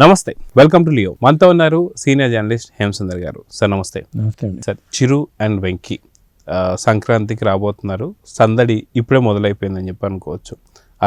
నమస్తే, welcome to Leo. మనతో ఉన్నారు సీనియర్ జర్నలిస్ట్ హేమసుందర్ గారు. సార్ నమస్తే. నమస్తే అండి. సార్, చిరు అండ్ వెంకీ సంక్రాంతికి రాబోతున్నారు. సందడి ఇప్పుడే మొదలైపోయిందని చెప్పి అనుకోవచ్చు.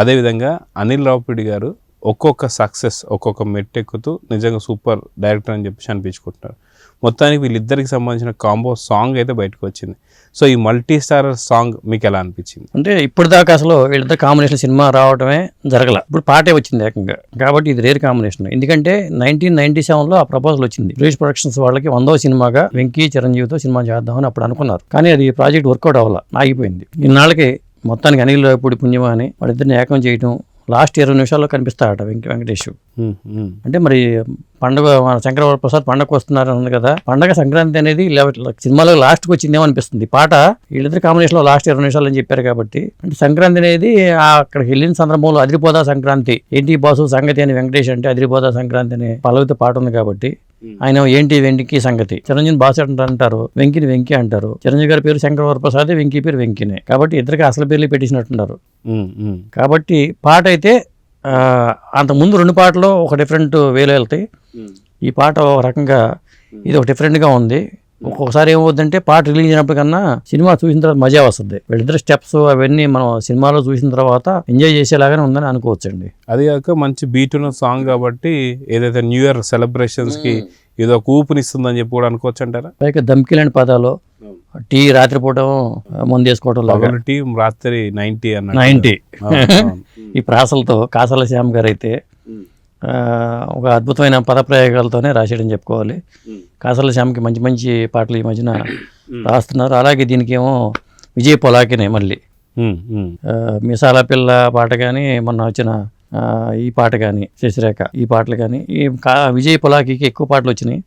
అదేవిధంగా అనిల్ రావిపూడి గారు ఒక్కొక్క సక్సెస్ ఒక్కొక్క మెట్టెక్కుతూ నిజంగా సూపర్ డైరెక్టర్ అని చెప్పేసి అనిపించుకుంటున్నారు. మొత్తానికి వీళ్ళిద్దరికి సంబంధించిన కాంబో సాంగ్ అయితే బయటకు వచ్చింది. సో ఈ మల్టీ స్టారర్ సాంగ్ మీకు ఎలా అనిపించింది? అంటే ఇప్పుడు దాకా అసలు వీళ్ళిద్దరు కాంబినేషన్ సినిమా రావడమే జరగల. ఇప్పుడు పాటే వచ్చింది ఏకంగా, కాబట్టి ఇది రేర్ కాంబినేషన్. ఎందుకంటే 1997లో ఆ ప్రపోజల్ వచ్చింది. బ్రిటిష్ ప్రొడక్షన్స్ వాళ్ళకి 100వ సినిమాగా వెంకీ చిరంజీవితో సినిమా చేద్దామని అప్పుడు అనుకున్నారు. కానీ అది ప్రాజెక్ట్ వర్కౌట్ అవ్వాల, ఆగిపోయింది. ఇన్నాళ్ళకి మొత్తానికి అనిల్ రావిపూడి పుణ్యమా అని వాళ్ళిద్దరిని ఏకం చేయటం. లాస్ట్ 20 నిమిషాల్లో కనిపిస్తాడట వెంకటేష్. అంటే మరి పండుగ మన శంకరవర ప్రసాద్ పండగకు వస్తున్నారు ఉంది కదా, పండగ సంక్రాంతి అనేది సినిమాలో లాస్ట్కి వచ్చిందేమో అనిపిస్తుంది. పాట వీళ్ళిద్దరు కాంబినేషన్లో లాస్ట్ 20 నిమిషాలు అని చెప్పారు కాబట్టి, అంటే సంక్రాంతి అనేది అక్కడికి వెళ్ళిన సందర్భంలో అదిరిపోదా సంక్రాంతి, ఏంటి బాసు సంగతి అని వెంకటేష్ అంటే అదిరిపోదా సంక్రాంతి అనే పల్లవితో పాట ఉంది కాబట్టి ఆయన ఏంటి వెంకీ సంగతి, చిరంజీవి బాసు అంటారు, వెంకీని వెంకీ అంటారు. చిరంజీవి గారి పేరు శంకరవర ప్రసాద్, వెంకీ పేరు వెంకీనే, కాబట్టి ఇద్దరికి అసలు పేర్లు పెట్టించినట్టున్నారు. కాబట్టి పాట అయితే అంతకుముందు 2 పాటలు ఒక డిఫరెంట్ వేలో వెళ్తాయి. ఈ పాట ఒక రకంగా ఇది ఒక డిఫరెంట్గా ఉంది. ఒక్కొక్కసారి ఏమవుతుందంటే పాట రిలీజ్ అయినప్పుడు కన్నా సినిమా చూసిన తర్వాత మజా వస్తుంది. వీళ్ళిద్దరు స్టెప్స్ అవన్నీ మనం సినిమాలో చూసిన తర్వాత ఎంజాయ్ చేసేలాగానే ఉందని అనుకోవచ్చండి. అది కాక మంచి బీట్ ఉన్న సాంగ్ కాబట్టి ఏదైతే న్యూ ఇయర్ సెలబ్రేషన్స్ కి ఏదో ఒక ఊపునిస్తుందని చెప్పి కూడా అనుకోవచ్చు అంటారా? పైగా దమ్కిలాంటి పదాలు, టీ రాత్రిపూట ముందు వేసుకోవడం, టీ రాత్రి 90 ఈ ప్రాసలతో కాసాల శ్యామ్ గారు అయితే ఒక అద్భుతమైన పదప్రయోగాలతోనే రాసేయడం చెప్పుకోవాలి. కాసాల శ్యామ్కి మంచి మంచి పాటలు ఈ మధ్యన రాస్తున్నారు. అలాగే దీనికి ఏమో విజయ్ పొలాకినే మళ్ళీ మిసాల పిల్ల పాట కానీ, మొన్న వచ్చిన ఈ పాట కానీ, శశిరేఖ ఈ పాటలు కానీ, ఈ విజయ్ పొలాకి ఎక్కువ పాటలు వచ్చినాయి.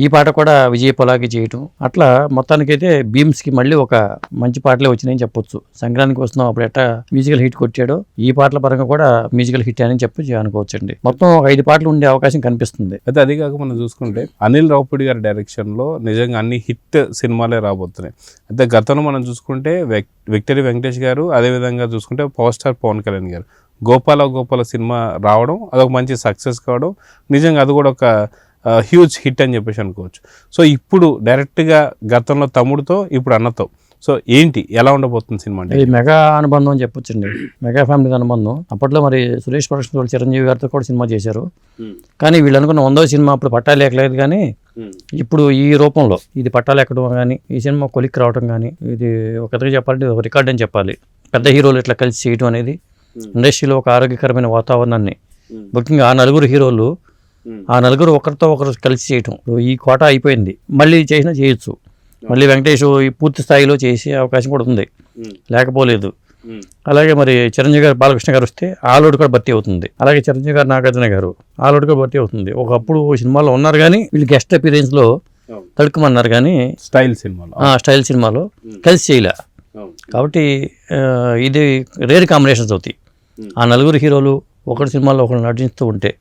ఈ పాట కూడా విజయ్ పొలాకి చేయటం, అట్లా మొత్తానికైతే బీమ్స్కి మళ్ళీ ఒక మంచి పాటలే వచ్చినాయని చెప్పొచ్చు. సంక్రాంతికి వస్తున్నాం అప్పుడు ఎట్టా మ్యూజికల్ హిట్ కొట్టాడో ఈ పాటల పరంగా కూడా మ్యూజికల్ హిట్ అని చెప్పి అనుకోవచ్చు అండి. మొత్తం ఒక 5 పాటలు ఉండే అవకాశం కనిపిస్తుంది. అయితే అది కాక మనం చూసుకుంటే అనిల్ రావిపూడి గారి డైరెక్షన్ లో నిజంగా అన్ని హిట్ సినిమాలే రాబోతున్నాయి. అయితే గతంలో మనం చూసుకుంటే విక్టరీ వెంకటేష్ గారు, అదేవిధంగా చూసుకుంటే పవర్ స్టార్ పవన్ కళ్యాణ్ గారు గోపాల సినిమా రావడం, అదొక మంచి సక్సెస్ కావడం, నిజంగా అది కూడా ఒక హ్యూజ్ హిట్ అని చెప్పేసి అనుకోవచ్చు. సో ఇప్పుడు డైరెక్ట్గా గతంలో తమ్ముడితో ఇప్పుడు అన్నతో, సో ఏంటి ఎలా ఉండబోతుంది సినిమా? అంటే మెగా అనుబంధం అని చెప్పొచ్చండి, మెగా ఫ్యామిలీ అనుబంధం. అప్పట్లో మరి సురేష్ ప్రొడక్షన్ వాళ్ళు చిరంజీవి గారితో కూడా సినిమా చేశారు. కానీ వీళ్ళు అనుకున్న 100వ సినిమా అప్పుడు పట్టాలు ఎక్కలేదు. కానీ ఇప్పుడు ఈ రూపంలో ఇది పట్టాలు ఎక్కడం కానీ, ఈ సినిమా కొలిక్కి రావడం కానీ, ఇది ఒక విధంగా చెప్పాలంటే ఒక రికార్డ్ అని చెప్పాలి. పెద్ద హీరోలు ఇట్లా కలిసి చేయడం అనేది ఇండస్ట్రీలో ఒక ఆరోగ్యకరమైన వాతావరణాన్ని, ముఖ్యంగా ఆ 4 హీరోలు ఆ 4 ఒకరితో ఒకరు కలిసి చేయటం. ఈ కోట అయిపోయింది, మళ్ళీ చేసినా చేయొచ్చు. మళ్ళీ వెంకటేష్ ఈ పూర్తి స్థాయిలో చేసే అవకాశం కూడా ఉంది, లేకపోలేదు. అలాగే మరి చిరంజీవి గారు, బాలకృష్ణ గారు వస్తే ఆ లోటు కూడా భర్తీ అవుతుంది. అలాగే చిరంజీవి గారు, నాగార్జున గారు ఆ లోటు కూడా భర్తీ అవుతుంది. ఒకప్పుడు సినిమాలో ఉన్నారు కానీ వీళ్ళు గెస్ట్ అపీరెన్స్ లో తడుకుమన్నారు, కానీ స్టైల్ సినిమాలో కలిసి చేయలే. కాబట్టి ఇది రేర్ కాంబినేషన్స్ అవుతాయి. ఆ 4 హీరోలు ఒకటి సినిమాలో ఒకరు నటిస్తూ ఉంటే,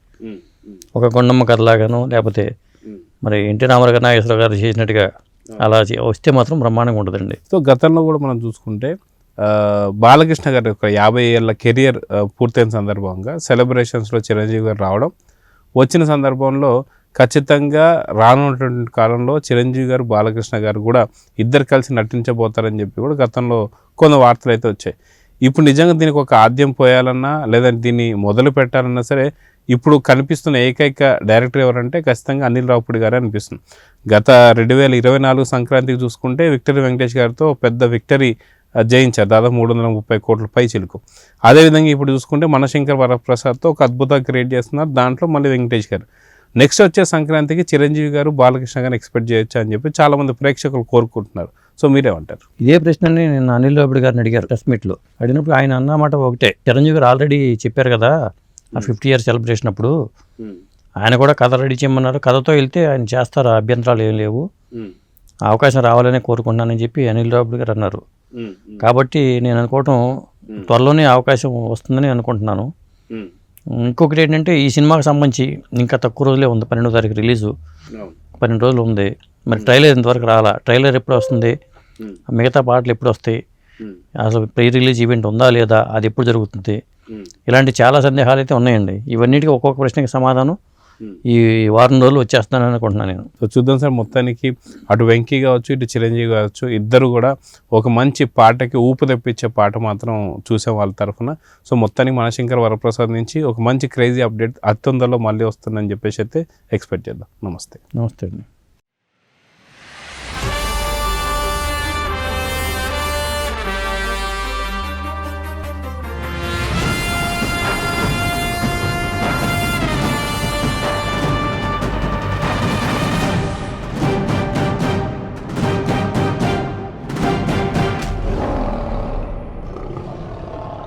ఒక కొండమ్మ కథలాగాను, లేకపోతే మరి ఎన్టీ రామారావు గారు, నాగేశ్వరరావు గారు చేసినట్టుగా అలా వస్తే మాత్రం బ్రహ్మాండంగా ఉంటుందండి. సో గతంలో కూడా మనం చూసుకుంటే బాలకృష్ణ గారి యొక్క 50 ఏళ్ళ కెరియర్ పూర్తయిన సందర్భంగా సెలబ్రేషన్స్లో చిరంజీవి గారు రావడం, వచ్చిన సందర్భంలో ఖచ్చితంగా రానున్నటువంటి కాలంలో చిరంజీవి గారు, బాలకృష్ణ గారు కూడా ఇద్దరు కలిసి నటించబోతారని చెప్పి కూడా గతంలో కొన్ని వార్తలు అయితే వచ్చాయి. ఇప్పుడు నిజంగా దీనికి ఒక ఆద్యం పోయాలన్నా, లేదంటే దీన్ని మొదలు పెట్టాలన్నా సరే ఇప్పుడు కనిపిస్తున్న ఏకైక డైరెక్టర్ ఎవరంటే ఖచ్చితంగా అనిల్ రావిపూడి గారే అనిపిస్తుంది. గత 2024 సంక్రాంతికి చూసుకుంటే విక్టరీ వెంకటేష్ గారితో పెద్ద విక్టరీ జయించారు, దాదాపు 330 కోట్ల పై చిలుకు. అదేవిధంగా ఇప్పుడు చూసుకుంటే మనశంకర్ వరప్రసాద్తో ఒక అద్భుతంగా క్రియేట్ చేస్తున్నారు, దాంట్లో మళ్ళీ వెంకటేష్ గారు. నెక్స్ట్ వచ్చే సంక్రాంతికి చిరంజీవి గారు, బాలకృష్ణ గారిని ఎక్స్పెక్ట్ చేయొచ్చు అని చెప్పి చాలామంది ప్రేక్షకులు కోరుకుంటున్నారు. సో మీరేమంటారు? ఇదే ప్రశ్నని నేను అనిల్ రావిపూడి గారిని అడిగారు ప్రెస్ మీట్లో. అడిగినప్పుడు ఆయన అన్నమాట ఒకటే, చిరంజీవి గారు ఆల్రెడీ చెప్పారు కదా ఆ 50 ఇయర్స్ సెలబ్రేషన్ అప్పుడు ఆయన కూడా కథ రెడీ చేయమన్నారు, కథతో వెళ్తే ఆయన చేస్తారు, అభ్యంతరాలు ఏం లేవు, అవకాశం రావాలనే కోరుకుంటున్నానని చెప్పి అనిల్ రావిపూడి గారు అన్నారు. కాబట్టి నేను అనుకోవటం త్వరలోనే అవకాశం వస్తుందని అనుకుంటున్నాను. ఇంకొకటి ఏంటంటే ఈ సినిమాకి సంబంధించి ఇంకా తక్కువ రోజులే ఉంది, 12వ తారీఖు రిలీజు, 12 రోజులు ఉంది. మరి ట్రైలర్ ఇంతవరకు రాలా, ట్రైలర్ ఎప్పుడు వస్తుంది, మిగతా పాటలు ఎప్పుడు వస్తాయి, అసలు ప్రీ రిలీజ్ ఈవెంట్ ఉందా లేదా, అది ఎప్పుడు జరుగుతుంది, ఇలాంటి చాలా సందేహాలు అయితే ఉన్నాయండి. ఇవన్నిటికీ ఒక్కొక్క ప్రశ్నకి సమాధానం ఈ వారం రోజులు వచ్చేస్తానని అనుకుంటున్నాను నేను. సో చూద్దాం సార్, మొత్తానికి అటు వెంకీ కావచ్చు ఇటు చిరంజీవి కావచ్చు ఇద్దరు కూడా ఒక మంచి పాటకి ఊపు తెప్పించే పాట మాత్రం చూసాం వాళ్ళ తరఫున. సో మొత్తానికి మనశంకర్ వరప్రసాద్ నుంచి ఒక మంచి క్రేజీ అప్డేట్ అతి తొందరలో మళ్ళీ వస్తుందని చెప్పేసి అయితే ఎక్స్పెక్ట్ చేద్దాం. నమస్తే. నమస్తే అండి.